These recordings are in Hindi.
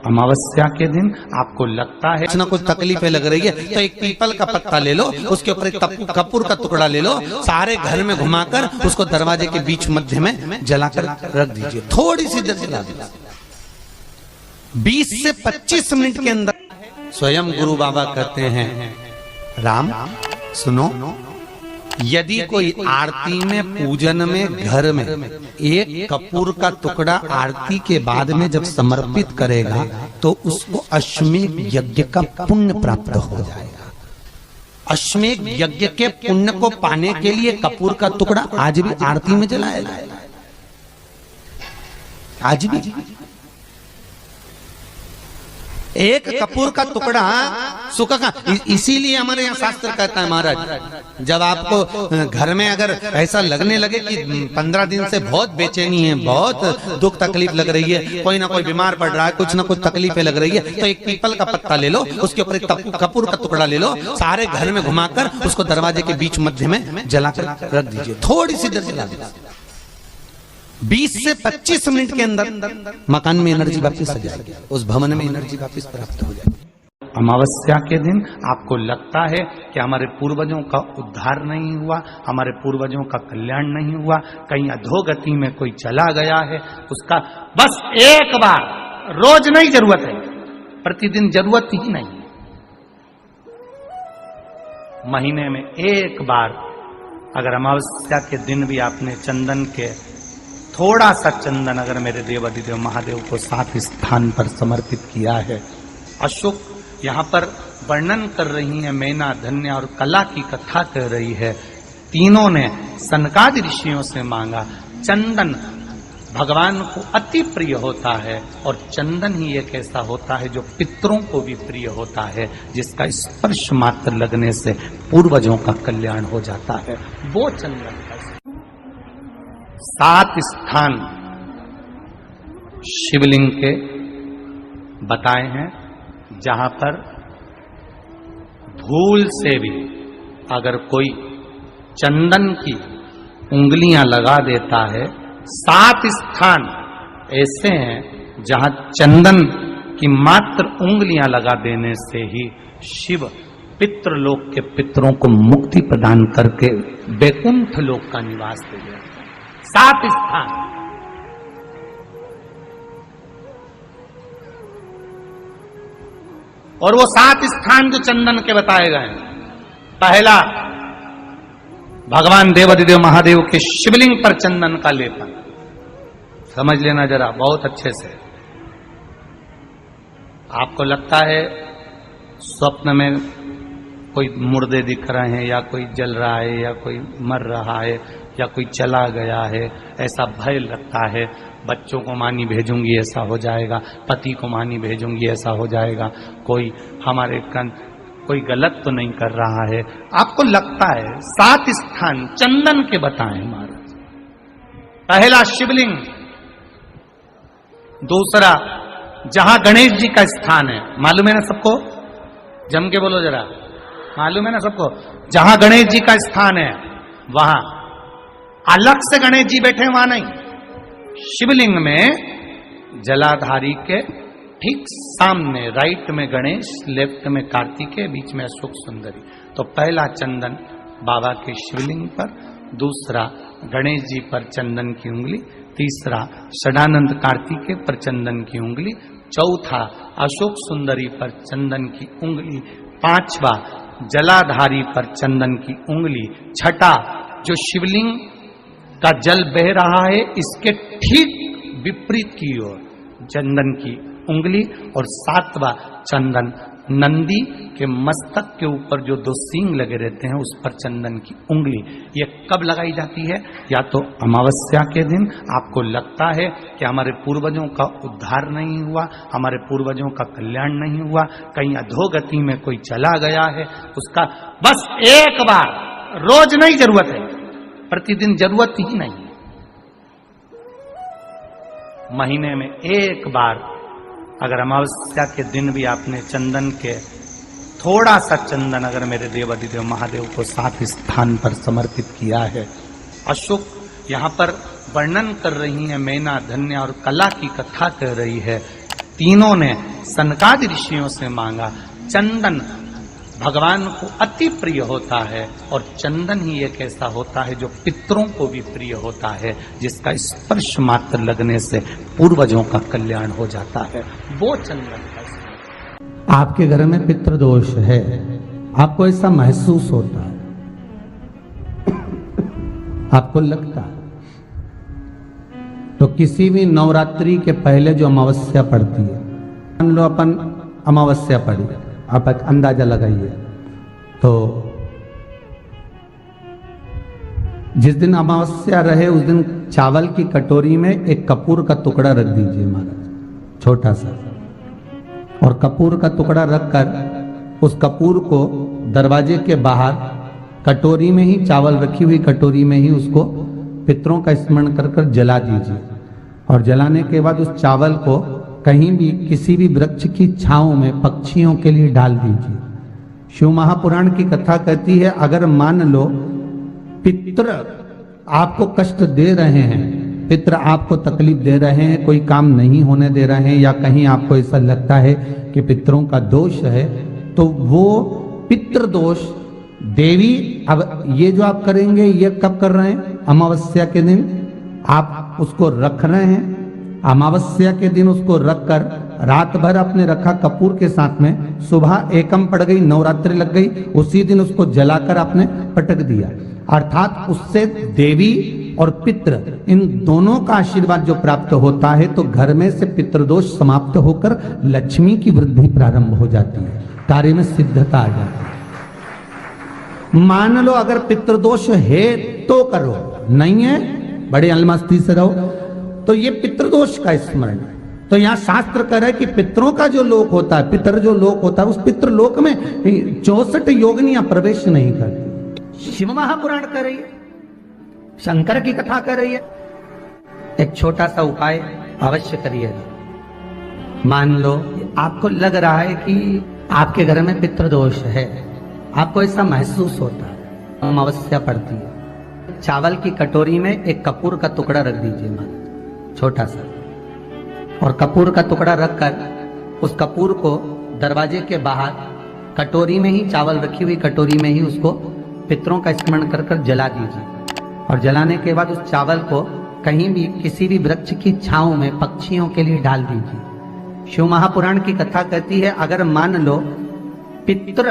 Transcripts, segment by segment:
अमावस्या के दिन आपको लगता है कुछ ना कुछ तकलीफें लग रही है, तो एक पीपल का पत्ता ले लो, उसके ऊपर एक कपूर का टुकड़ा ले लो, सारे घर में घुमाकर उसको दरवाजे के बीच मध्य में जलाकर रख दीजिए। थोड़ी सी देर जला दीजिए, 20 से 25 मिनट के अंदर। स्वयं गुरु बाबा कहते हैं, राम सुनो, यदि कोई आरती में, पूजन में, घर में एक कपूर का टुकड़ा आरती के बाद में जब समर्पित करेगा तो उसको अश्वमेध यज्ञ का पुण्य प्राप्त हो जाएगा। अश्वमेध यज्ञ के पुण्य को पाने के लिए कपूर का टुकड़ा आज भी आरती में जलाया जाएगा, आज भी। एक कपूर का टुकड़ा सुखा का, इसीलिए हमारे यहाँ शास्त्र कहता है महाराज, जब आपको घर में अगर ऐसा लगने लगे कि 15 दिन से बहुत बेचैनी है, बहुत दुख तकलीफ लग रही है, कोई ना कोई बीमार पड़ रहा है, कुछ ना कुछ तकलीफें लग रही है, तो एक पीपल का पत्ता ले लो, उसके ऊपर एक कपूर का टुकड़ा ले लो, सारे घर में घुमाकर उसको दरवाजे के बीच मध्य में जलाकर रख दीजिए। थोड़ी सी देर जला दीजिए, 20 से 25 मिनट के अंदर मकान में एनर्जी वापस आ जाएगी, उस भवन में एनर्जी वापस प्राप्त हो जाएगी। अमावस्या के दिन आपको लगता है कि हमारे पूर्वजों का उद्धार नहीं हुआ, हमारे पूर्वजों का कल्याण नहीं हुआ, कहीं अधोगति में कोई चला गया है, उसका बस एक बार, रोज नहीं जरूरत है, प्रतिदिन जरूरत ही नहीं, महीने में एक बार अगर अमावस्या के दिन भी आपने चंदन के थोड़ा सा चंदन अगर मेरे देव अधिदेव महादेव को 7 स्थान पर समर्पित किया है। अशोक यहाँ पर वर्णन कर रही है, मैना, धन्य और कला की कथा कर रही है। तीनों ने सनकादि ऋषियों से मांगा। चंदन भगवान को अति प्रिय होता है और चंदन ही एक ऐसा होता है जो पितरों को भी प्रिय होता है, जिसका स्पर्श मात्र लगने से पूर्वजों का कल्याण हो जाता है। वो चंदन 7 स्थान शिवलिंग के बताए हैं, जहां पर भूल से भी अगर कोई चंदन की उंगलियां लगा देता है, 7 स्थान ऐसे हैं जहां चंदन की मात्र उंगलियां लगा देने से ही शिव पितृलोक के पितरों को मुक्ति प्रदान करके वैकुंठ लोक का निवास दे देते। 7 स्थान, और वो 7 स्थान जो चंदन के बताए गए हैं, पहला भगवान देवाधिदेव महादेव के शिवलिंग पर चंदन का लेपन। समझ लेना जरा बहुत अच्छे से। आपको लगता है स्वप्न में कोई मुर्दे दिख रहे हैं, या कोई जल रहा है, या कोई मर रहा है, या कोई चला गया है, ऐसा भय लगता है। बच्चों को मानी भेजूंगी ऐसा हो जाएगा, पति को मानी भेजूंगी ऐसा हो जाएगा, कोई हमारे कोई गलत तो नहीं कर रहा है, आपको लगता है। 7 स्थान चंदन के बताएं महाराज। पहला शिवलिंग, दूसरा जहां गणेश जी का स्थान है, मालूम है ना सबको, जम के बोलो जरा, मालूम है ना सबको, जहां गणेश जी का स्थान है वहां अलग से गणेश जी बैठे, वहां नहीं। शिवलिंग में जलाधारी के ठीक सामने राइट में गणेश, लेफ्ट में कार्तिकेय, बीच में अशोक सुंदरी। तो पहला चंदन बाबा के शिवलिंग पर, दूसरा गणेश जी पर चंदन की उंगली, तीसरा षडानंद कार्तिकेय पर चंदन की उंगली, चौथा अशोक सुंदरी पर चंदन की उंगली, पांचवा जलाधारी पर चंदन की उंगली, छठा जो शिवलिंग का जल बह रहा है इसके ठीक विपरीत की ओर चंदन की उंगली, और 7वां चंदन नंदी के मस्तक के ऊपर जो 2 सींग लगे रहते हैं उस पर चंदन की उंगली। ये कब लगाई जाती है? या तो अमावस्या के दिन आपको लगता है कि हमारे पूर्वजों का उद्धार नहीं हुआ, हमारे पूर्वजों का कल्याण नहीं हुआ, कहीं अधोगति में कोई चला गया है, उसका बस एक बार, रोज नहीं जरूरत है, प्रतिदिन जरूरत ही नहीं, महीने में एक बार अगर अमावस्या के दिन भी आपने चंदन के थोड़ा सा चंदन अगर मेरे देव अधिदेव महादेव को 7 स्थान पर समर्पित किया है। अशोक यहाँ पर वर्णन कर रही है, मैना, धन्य और कला की कथा कर रही है। तीनों ने सनकादि ऋषियों से मांगा। चंदन भगवान को अति प्रिय होता है और चंदन ही एक ऐसा होता है जो पितरों को भी प्रिय होता है, जिसका स्पर्श मात्र लगने से पूर्वजों का कल्याण हो जाता है, वो चंदन का। आपके घर में पितृदोष है, आपको ऐसा महसूस होता है, आपको लगता है, तो किसी भी नवरात्रि के पहले जो अमावस्या पड़ती है, मान लो अपन अमावस्या पड़ी, आप एक अंदाजा लगाइए, तो जिस दिन अमावस्या रहे उस दिन चावल की कटोरी में एक कपूर का टुकड़ा रख दीजिए महाराज, छोटा सा, और कपूर का टुकड़ा रखकर उस कपूर को दरवाजे के बाहर कटोरी में ही, चावल रखी हुई कटोरी में ही उसको पितरों का स्मरण कर कर जला दीजिए। और जलाने के बाद उस चावल को कहीं भी किसी भी वृक्ष की छांव में पक्षियों के लिए डाल दीजिए। शिव महापुराण की कथा कहती है, अगर मान लो पितृ आपको कष्ट दे रहे हैं, पितृ आपको तकलीफ दे रहे हैं, कोई काम नहीं होने दे रहे हैं, या कहीं आपको ऐसा लगता है कि पितरों का दोष है, तो वो पितृ दोष देवी, अब ये जो आप करेंगे ये कब कर रहे हैं? अमावस्या के दिन आप उसको रख रहे हैं, अमावस्या के दिन उसको रखकर रात भर आपने रखा कपूर के साथ में, सुबह एकम पड़ गई, नवरात्रि लग गई, उसी दिन उसको जलाकर आपने पटक दिया। अर्थात उससे देवी और पितृ इन दोनों का आशीर्वाद जो प्राप्त होता है, तो घर में से पितृदोष समाप्त होकर लक्ष्मी की वृद्धि प्रारंभ हो जाती है, कार्य में सिद्धता आ जाती है। मान लो अगर पितृदोष है तो करो, नहीं है बड़े अलमस्ती से रहो, तो ये पितृदोष का स्मरण। तो यहाँ शास्त्र कह रहा है कि पितरों का जो लोक होता है, पितर जो लोक होता है, उस पितृलोक में 64 योगिनियां प्रवेश नहीं करती। शिव महापुराण कर रही है, शंकर की कथा कर रही है। एक छोटा सा उपाय अवश्य करिएगा। मान लो आपको लग रहा है कि आपके घर में पितृदोष है, आपको ऐसा महसूस होता है, अमावस्या पड़ती है, चावल की कटोरी में एक कपूर का टुकड़ा रख दीजिए महाराज, छोटा सा, और कपूर का टुकड़ा रखकर उस कपूर को दरवाजे के बाहर कटोरी में ही, चावल रखी हुई कटोरी में ही उसको पितरों का स्मरण कर कर जला दीजिए। और जलाने के बाद उस चावल को कहीं भी किसी भी वृक्ष की छांव में पक्षियों के लिए डाल दीजिए। शिव महापुराण की कथा कहती है, अगर मान लो पितृ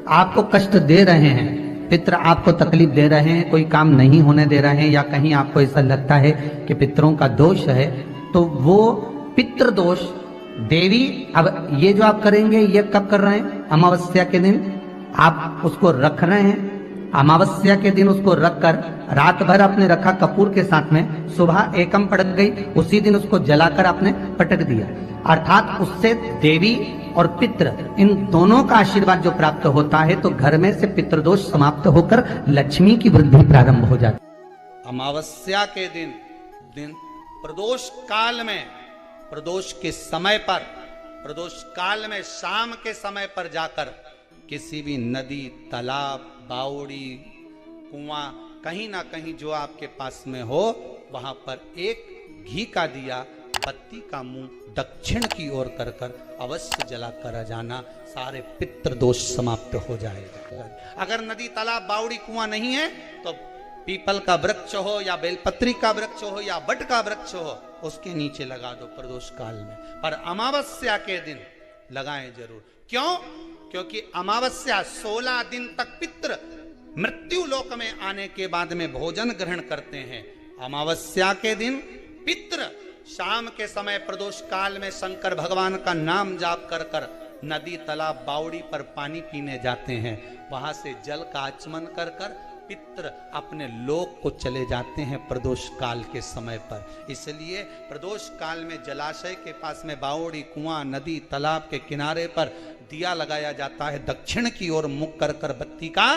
आपको कष्ट दे रहे हैं, पितृ आपको तकलीफ दे रहे हैं, कोई काम नहीं होने दे रहे हैं, या कहीं आपको ऐसा लगता है कि पितरों का दोष है, तो वो पितृदोष देवी, अब ये जो आप करेंगे ये कब कर रहे हैं? अमावस्या के दिन आप उसको रख रहे हैं, अमावस्या के दिन उसको रखकर रात भर आपने रखा कपूर के साथ में, सुबह एकम पड़ गई, उसी दिन उसको जलाकर आपने पटक दिया। अर्थात उससे देवी और पितृ इन दोनों का आशीर्वाद जो प्राप्त होता है, तो घर में से पितृदोष समाप्त होकर लक्ष्मी की वृद्धि प्रारंभ हो जाती है। अमावस्या के दिन प्रदोष काल में, प्रदोष के समय पर, प्रदोष काल में शाम के समय पर जाकर किसी भी नदी, तालाब, बावड़ी, कुआं, कहीं ना कहीं जो आपके पास में हो, वहां पर एक घी का दिया, बत्ती का मुंह दक्षिण की ओर कर कर अवश्य जला कर जाना, सारे पितृ दोष समाप्त हो जाएगा। अगर नदी, तालाब, बावड़ी, कुआं नहीं है तो पीपल का वृक्ष हो या बेलपत्री का वृक्ष हो या बट का वृक्ष हो, उसके नीचे लगा दो प्रदोष काल में। पर अमावस्या के दिन लगाएं जरूर। क्यों? क्योंकि अमावस्या 16 दिन तक पितृ मृत्यु लोक में आने के बाद में भोजन ग्रहण करते हैं। अमावस्या के दिन पितृ शाम के समय प्रदोष काल में शंकर भगवान का नाम जाप कर कर नदी, तालाब, बावड़ी पर पानी पीने जाते हैं। वहां से जल का आचमन कर कर पितृ अपने लोक को चले जाते हैं प्रदोष काल के समय पर। इसलिए प्रदोष काल में जलाशय के पास में, बावड़ी, कुआं, नदी, तालाब के किनारे पर दिया लगाया जाता है दक्षिण की ओर मुख कर कर बत्ती का,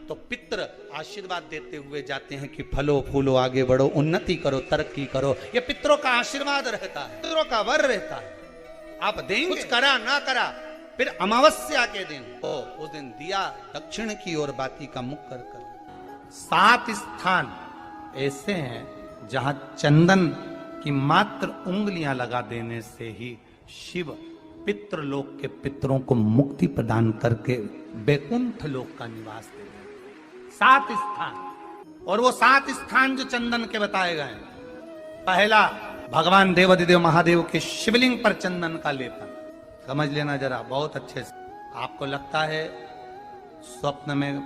तो पितृ आशीर्वाद देते हुए जाते हैं कि फलो फूलो, आगे बढ़ो, उन्नति करो, तरक्की करो। ये पितरों का आशीर्वाद रहता है, पितरों का वर रहता है। आप देंगे, कुछ करा ना करा, फिर अमावस्या के दिन उस दिन दिया दक्षिण की ओर बाती का मुख कर कर। 7 स्थान ऐसे हैं जहां चंदन की मात्र उंगलियां लगा देने से ही शिव पितृलोक के पितरों को मुक्ति प्रदान करके वैकुंठ लोक का निवास दे गए। 7 स्थान, और वो 7 स्थान जो चंदन के बताए गए, पहला भगवान देवाधिदेव महादेव के शिवलिंग पर चंदन का लेपन। समझ लेना जरा बहुत अच्छे से। आपको लगता है स्वप्न में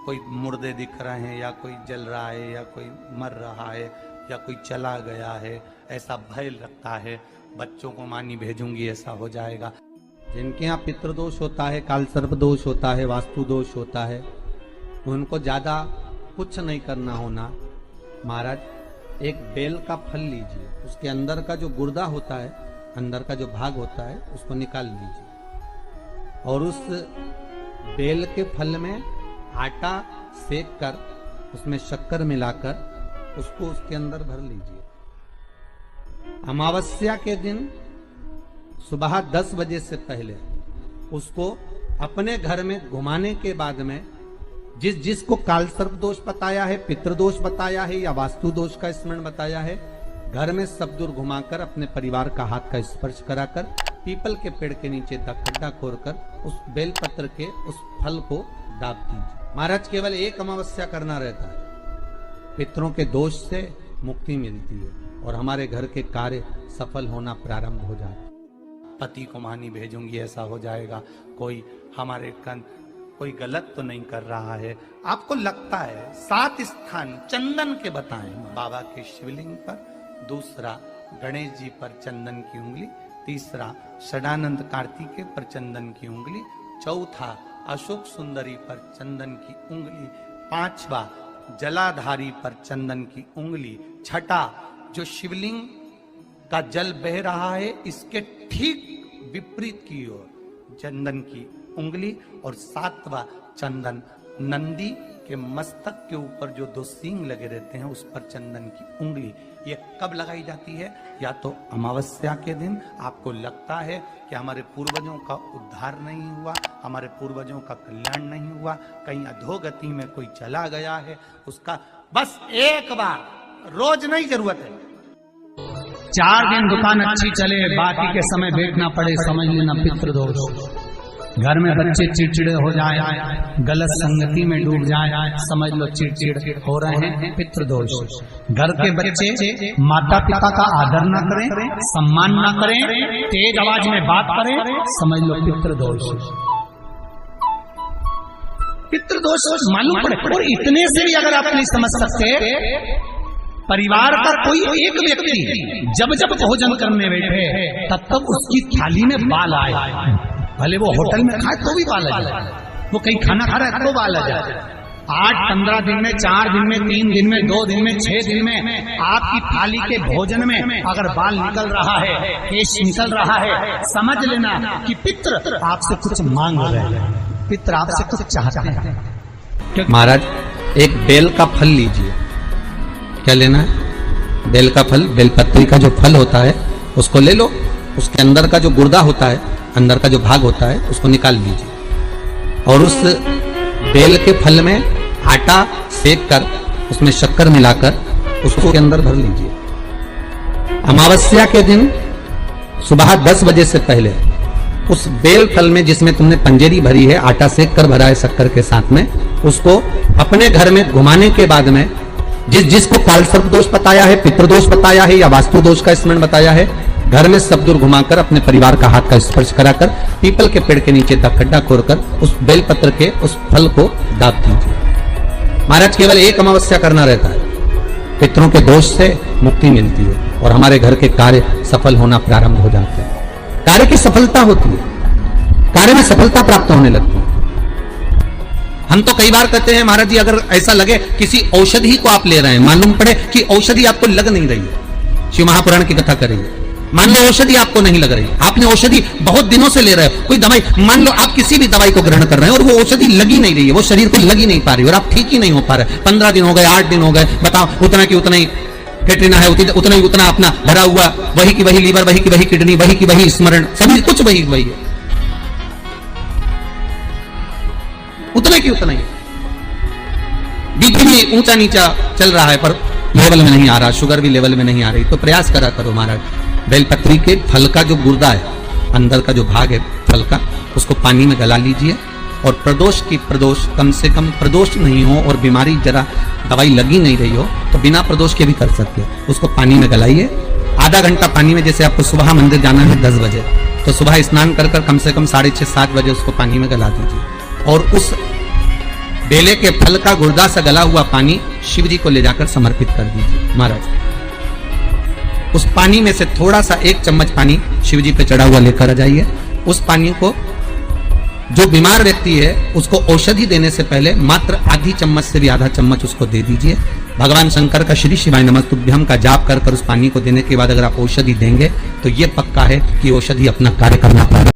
कोई मुर्दे दिख रहे हैं, या कोई जल रहा है, या कोई मर रहा है, या कोई चला गया है, ऐसा भय लगता है, बच्चों को मानी भेजूंगी ऐसा हो जाएगा। जिनके यहाँ पितृदोष होता है, काल सर्प दोष होता है, वास्तु दोष होता है, उनको ज्यादा कुछ नहीं करना होना। महाराज एक बेल का फल लीजिए, उसके अंदर का जो गुर्दा होता है, अंदर का जो भाग होता है, उसको निकाल लीजिए और उस बेल के फल में आटा सेक कर उसमें शक्कर मिलाकर उसको उसके अंदर भर लीजिए। अमावस्या के दिन सुबह 10 बजे से पहले उसको अपने घर में घुमाने के बाद में जिसको काल सर्प दोष बताया है, पितृदोष बताया है, या वास्तु दोष का स्मरण बताया है, घर में सब दूर घुमाकर अपने परिवार का हाथ का स्पर्श कराकर पीपल के पेड़ के नीचे खड्डा खोदकर उस बेलपत्र के उस फल को दाब दीजिए। महाराज केवल एक अमावस्या करना रहता है, पितरों के दोष से मुक्ति मिलती है और हमारे घर के कार्य सफल होना प्रारंभ हो जाता है। पति को मानी भेजूंगी ऐसा हो जाएगा। कोई हमारे कोई गलत तो नहीं कर रहा है। आपको लगता है 7 स्थान चंदन के बताएं, बाबा के शिवलिंग पर, दूसरा गणेश जी पर चंदन की उंगली, तीसरा षडानंद कार्तिकेय पर चंदन की उंगली, चौथा अशोक सुंदरी पर चंदन की उंगली, 5वां जलाधारी पर चंदन की उंगली, छठा जो शिवलिंग का जल बह रहा है इसके ठीक विपरीत की ओर चंदन की उंगली, और 7वां चंदन नंदी के मस्तक के ऊपर जो 2 सींग लगे रहते हैं उस पर चंदन की उंगली। ये कब लगाई जाती है? या तो अमावस्या के दिन। आपको लगता है कि हमारे पूर्वजों का उद्धार नहीं हुआ, हमारे पूर्वजों का कल्याण नहीं हुआ, कहीं अधोगति में कोई चला गया है, उसका बस एक बार, रोज नहीं जरूरत है, 4 दिन दुकान अच्छी चले, बाकी के समय बैठना पड़े, समझ लेना पितृदोष। घर में बच्चे चिड़चिड़े हो जाए, गलत संगति में डूब जाए, समझ लो चिड़चिड़ हो रहे हैं, पितृदोष। घर के बच्चे माता पिता का आदर न करें, सम्मान न करें, तेज आवाज में बात करें, समझ लो पितृदोष। पितृदोष मालूम पड़े। और इतने से भी अगर आप नहीं समझ सकते, परिवार का कोई एक व्यक्ति जब जब भोजन करने बैठे तब तब उसकी थाली में बाल आए, भले वो होटल में खाए तो भी बाल आ जाए, वो कहीं खाना खा रहा है तो बाल आ जाए। 8-15 दिन में, 4 दिन में, 3 दिन में, 2 दिन में, 6 दिन में आपकी थाली के भोजन में अगर बाल निकल रहा है, केश निकल रहा है, समझ लेना कि पितृ आपसे कुछ मांग रहे हैं, पितृ आपसे कुछ चाहते हैं। महाराज एक बेल का फल लीजिए। क्या लेना है? बेल का फल, बेलपत्री का जो फल होता है उसको ले लो, उसके अंदर का जो गुर्दा होता है, अंदर का जो भाग होता है, उसको निकाल लीजिए और उस बेल के फल में आटा सेक कर उसमें शक्कर मिलाकर उसको के अंदर भर लीजिए। अमावस्या के दिन सुबह 10 बजे से पहले उस बेल फल में जिसमें तुमने पंजेरी भरी है, आटा सेक कर भरा है शक्कर के साथ में, उसको अपने घर में घुमाने के बाद में जिसको काल सर्प दोष बताया है, पितृदोष बताया है, या वास्तु दोष का स्मरण बताया है, घर में सब दूर घुमाकर अपने परिवार का हाथ का स्पर्श कराकर पीपल के पेड़ के नीचे खड्डा खोदकर उस बेलपत्र के उस फल को दाब दीजिए। महाराज केवल एक अमावस्या करना रहता है, पितरों के दोष से मुक्ति मिलती है और हमारे घर के कार्य सफल होना प्रारंभ हो जाते हैं। कार्य की सफलता होती है, कार्य में सफलता प्राप्त होने लगती है। हम तो कई बार कहते हैं महाराज जी, अगर ऐसा लगे किसी औषधि को आप ले रहे हैं, मालूम पड़े कि औषधि आपको लग नहीं रही है, शिव महापुराण की कथा करेंगे, मान लो औषधि आपको नहीं लग रही, आपने औषधि बहुत दिनों से ले रहे हो, कोई दवाई, मान लो आप किसी भी दवाई को ग्रहण कर रहे हैं और वो औषधि लगी नहीं रही है, वो शरीर को लगी नहीं पा रही और आप ठीक ही नहीं हो पा रहे, 15 दिन हो गए, 8 दिन हो गए, बताओ, उतना की उतना ही कैटरीना है, उतना ही उतना अपना भरा हुआ, वही की वही लीवर, वही की वही किडनी, वही की वही स्मरण, सभी कुछ वही वही है, उतना की उतना ही। बीपी भी ऊंचा नीचा चल रहा है पर लेवल में नहीं आ रहा, शुगर भी लेवल में नहीं आ रही, तो प्रयास करा करो महाराज, बेलपत्री के फल का जो गुर्दा है अंदर का जो भाग है फल का, उसको पानी में गला लीजिए और प्रदोष कम से कम प्रदोष नहीं हो और बीमारी जरा दवाई लगी नहीं रही हो तो बिना प्रदोष के भी कर सकते हो। उसको पानी में गलाइए, आधा घंटा पानी में, जैसे आपको सुबह मंदिर जाना है 10 बजे, तो सुबह स्नान कर कम से कम 6:30-7 बजे उसको पानी में गला दीजिए और उस बेले के फल का गुर्दा से गला हुआ पानी शिव जी को ले जाकर समर्पित कर दीजिए। महाराज उस पानी में से थोड़ा सा 1 चम्मच पानी शिव जी पे चढ़ा हुआ लेकर आ जाइए। उस पानी को जो बीमार व्यक्ति है उसको औषधि देने से पहले मात्र आधी चम्मच से भी आधा चम्मच उसको दे दीजिए। भगवान शंकर का श्री शिवाय नमस्तुभ्यम का जाप कर उस पानी को देने के बाद अगर आप औषधि देंगे तो ये पक्का है कि औषधि अपना कार्य करना पाएगा।